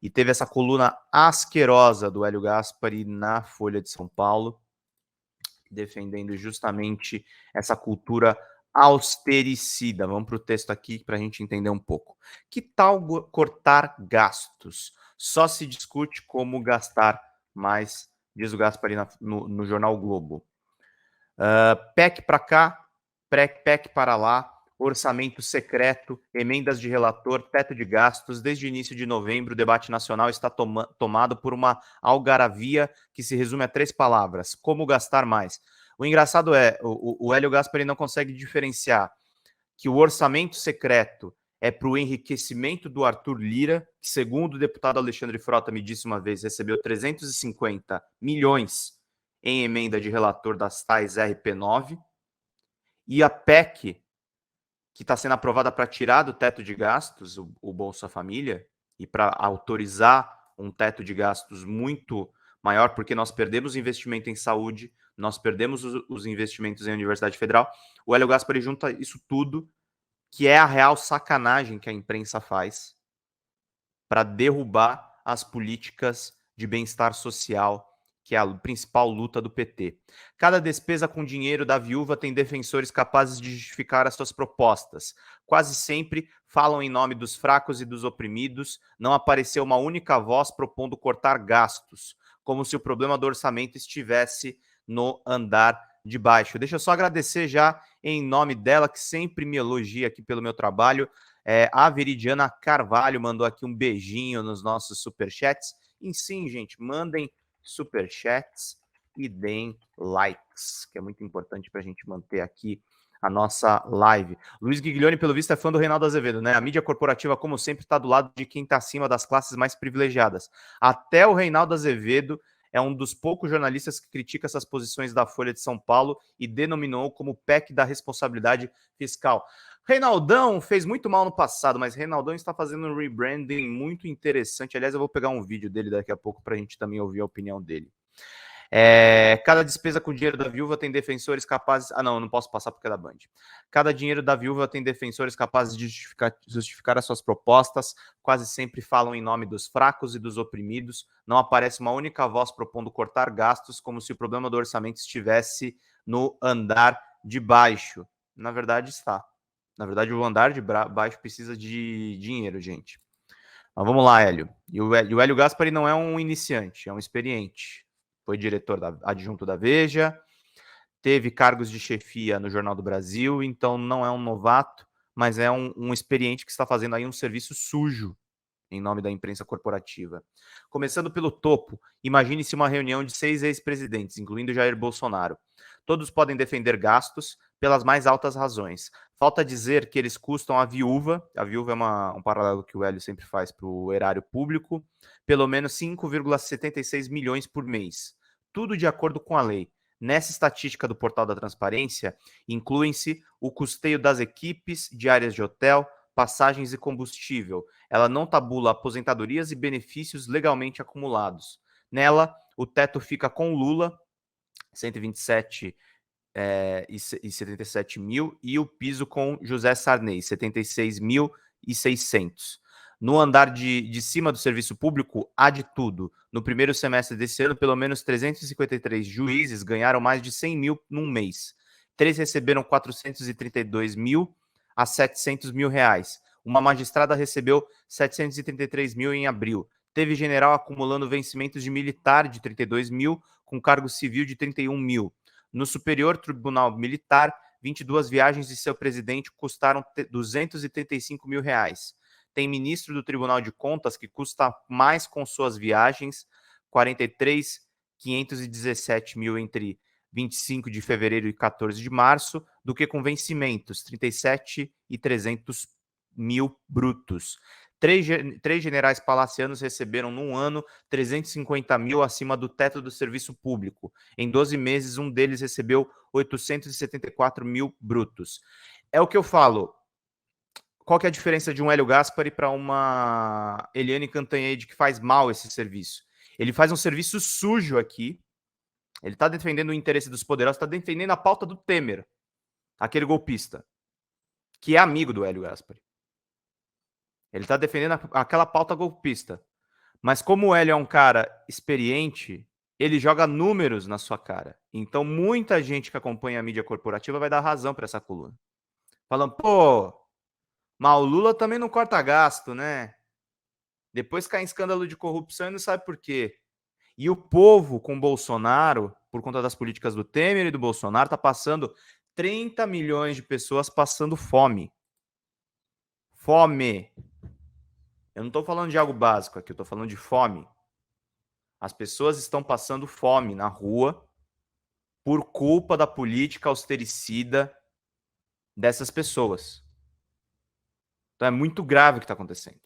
E teve essa coluna asquerosa do Hélio Gaspari na Folha de São Paulo, defendendo justamente essa cultura austericida. Vamos para o texto aqui para a gente entender um pouco. Que tal cortar gastos? Só se discute como gastar mais, diz o Gaspari no jornal o Globo. PEC para cá, PEC para lá, orçamento secreto, emendas de relator, teto de gastos. Desde o início de novembro, o debate nacional está tomado por uma algaravia que se resume a 3 palavras: como gastar mais. O engraçado é, o Hélio Gaspari não consegue diferenciar que o orçamento secreto é para o enriquecimento do Arthur Lira, que, segundo o deputado Alexandre Frota me disse uma vez, recebeu 350 milhões em emenda de relator das tais RP9, e a PEC, que está sendo aprovada para tirar do teto de gastos o Bolsa Família, e para autorizar um teto de gastos muito maior, porque nós perdemos investimento em saúde, nós perdemos os investimentos em Universidade Federal. O Hélio Gaspari junta isso tudo, que é a real sacanagem que a imprensa faz para derrubar as políticas de bem-estar social, que é a principal luta do PT. Cada despesa com dinheiro da viúva tem defensores capazes de justificar as suas propostas. Quase sempre falam em nome dos fracos e dos oprimidos. Não apareceu uma única voz propondo cortar gastos, como se o problema do orçamento estivesse no andar de baixo. Deixa eu só agradecer já em nome dela, que sempre me elogia aqui pelo meu trabalho. A Veridiana Carvalho mandou aqui um beijinho nos nossos superchats. E sim, gente, mandem superchats e deem likes, que é muito importante para a gente manter aqui a nossa live. Luiz Guiglione, pelo visto, é fã do Reinaldo Azevedo, né? A mídia corporativa, como sempre, está do lado de quem está acima das classes mais privilegiadas. Até o Reinaldo Azevedo é um dos poucos jornalistas que critica essas posições da Folha de São Paulo e denominou como PEC da responsabilidade fiscal. Reinaldão fez muito mal no passado, mas Reinaldão está fazendo um rebranding muito interessante. Aliás, eu vou pegar um vídeo dele daqui a pouco para a gente também ouvir a opinião dele. Cada despesa com dinheiro da viúva tem defensores capazes... Ah, não, eu não posso passar porque é da Band. Cada dinheiro da viúva tem defensores capazes de justificar as suas propostas. Quase sempre falam em nome dos fracos e dos oprimidos. Não aparece uma única voz propondo cortar gastos, como se o problema do orçamento estivesse no andar de baixo. Na verdade, está. Na verdade, o andar de baixo precisa de dinheiro, gente. Mas vamos lá, Hélio. E o Hélio Gaspari não é um iniciante, é um experiente. Foi diretor adjunto da Veja, teve cargos de chefia no Jornal do Brasil, então não é um novato, mas é um experiente que está fazendo aí um serviço sujo em nome da imprensa corporativa. Começando pelo topo, imagine-se uma reunião de 6 ex-presidentes, incluindo Jair Bolsonaro. Todos podem defender gastos pelas mais altas razões. Falta dizer que eles custam a viúva é um paralelo que o Hélio sempre faz para o erário público, pelo menos 5,76 milhões por mês. Tudo de acordo com a lei. Nessa estatística do Portal da Transparência, incluem-se o custeio das equipes, diárias de hotel, passagens e combustível. Ela não tabula aposentadorias e benefícios legalmente acumulados. Nela, o teto fica com Lula, 127 e 77 mil, e o piso com José Sarney, 76.600. No andar de cima do serviço público, há de tudo. No primeiro semestre desse ano, pelo menos 353 juízes ganharam mais de 100 mil num mês. 3 receberam 432 mil a 700 mil reais. Uma magistrada recebeu 733 mil em abril. Teve general acumulando vencimentos de militar de 32 mil, com cargo civil de 31 mil. No Superior Tribunal Militar, 22 viagens de seu presidente custaram 235 mil reais. Tem ministro do Tribunal de Contas que custa mais com suas viagens, 43.517 mil entre 25 de fevereiro e 14 de março, do que com vencimentos, 37.300 mil brutos. Três generais palacianos receberam num ano 350 mil acima do teto do serviço público. Em 12 meses, um deles recebeu 874 mil brutos. É o que eu falo. Qual que é a diferença de um Hélio Gaspari para uma Eliane Cantanhede que faz mal esse serviço? Ele faz um serviço sujo aqui. Ele está defendendo o interesse dos poderosos, está defendendo a pauta do Temer, aquele golpista, que é amigo do Hélio Gaspari. Ele está defendendo aquela pauta golpista. Mas como o Hélio é um cara experiente, ele joga números na sua cara. Então, muita gente que acompanha a mídia corporativa vai dar razão para essa coluna. Falando, pô, mas o Lula também não corta gasto, né? Depois cai em escândalo de corrupção e não sabe por quê. E o povo com Bolsonaro, por conta das políticas do Temer e do Bolsonaro, tá passando 30 milhões de pessoas passando fome. Fome. Eu não tô falando de algo básico aqui, eu tô falando de fome. As pessoas estão passando fome na rua por culpa da política austericida dessas pessoas. Então é muito grave o que está acontecendo.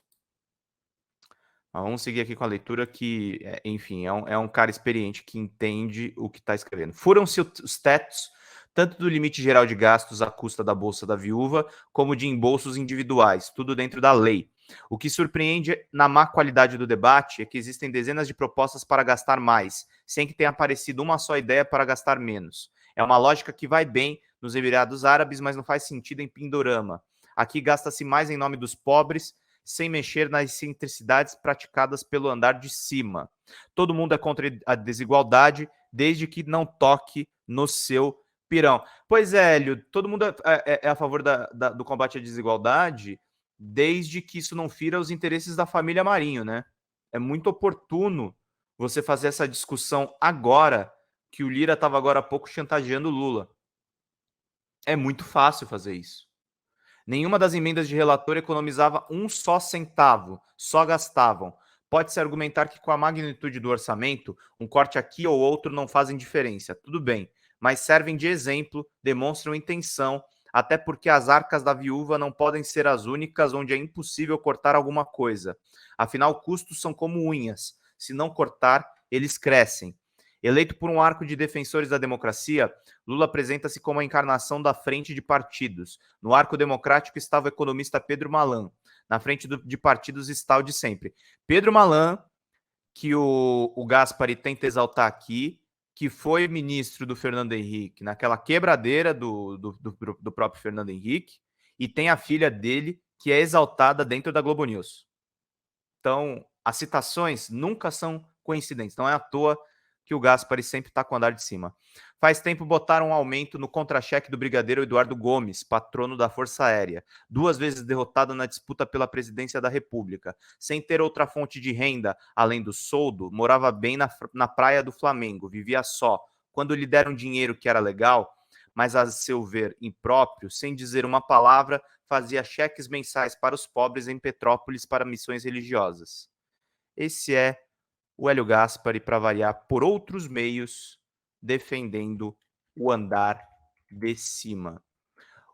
Mas vamos seguir aqui com a leitura que, enfim, é um cara experiente que entende o que está escrevendo. Furam-se os tetos, tanto do limite geral de gastos à custa da Bolsa da Viúva, como de embolsos individuais, tudo dentro da lei. O que surpreende na má qualidade do debate é que existem dezenas de propostas para gastar mais, sem que tenha aparecido uma só ideia para gastar menos. É uma lógica que vai bem nos Emirados Árabes, mas não faz sentido em Pindorama. Aqui gasta-se mais em nome dos pobres, sem mexer nas excentricidades praticadas pelo andar de cima. Todo mundo é contra a desigualdade, desde que não toque no seu pirão. Pois é, Hélio, todo mundo é a favor do combate à desigualdade, desde que isso não fira os interesses da família Marinho, né? É muito oportuno você fazer essa discussão agora, que o Lira estava agora há pouco chantageando o Lula. É muito fácil fazer isso. Nenhuma das emendas de relator economizava um só centavo, só gastavam. Pode-se argumentar que, com a magnitude do orçamento, um corte aqui ou outro não fazem diferença, tudo bem, mas servem de exemplo, demonstram intenção, até porque as arcas da viúva não podem ser as únicas onde é impossível cortar alguma coisa. Afinal, custos são como unhas, se não cortar, eles crescem. Eleito por um arco de defensores da democracia, Lula apresenta-se como a encarnação da frente de partidos. No arco democrático estava o economista Pedro Malan. Na frente de partidos está o de sempre. Pedro Malan, que o Gaspari tenta exaltar aqui, que foi ministro do Fernando Henrique, naquela quebradeira do próprio Fernando Henrique, e tem a filha dele, que é exaltada dentro da Globo News. Então, as citações nunca são coincidentes. Não é à toa que o Gaspari sempre está com o andar de cima. Faz tempo botaram um aumento no contra-cheque do brigadeiro Eduardo Gomes, patrono da Força Aérea, 2 vezes derrotado na disputa pela presidência da República. Sem ter outra fonte de renda, além do soldo, morava bem na praia do Flamengo, vivia só. Quando lhe deram dinheiro que era legal, mas a seu ver impróprio, sem dizer uma palavra, fazia cheques mensais para os pobres em Petrópolis para missões religiosas. Esse é o Hélio Gaspari, para variar, por outros meios, defendendo o andar de cima.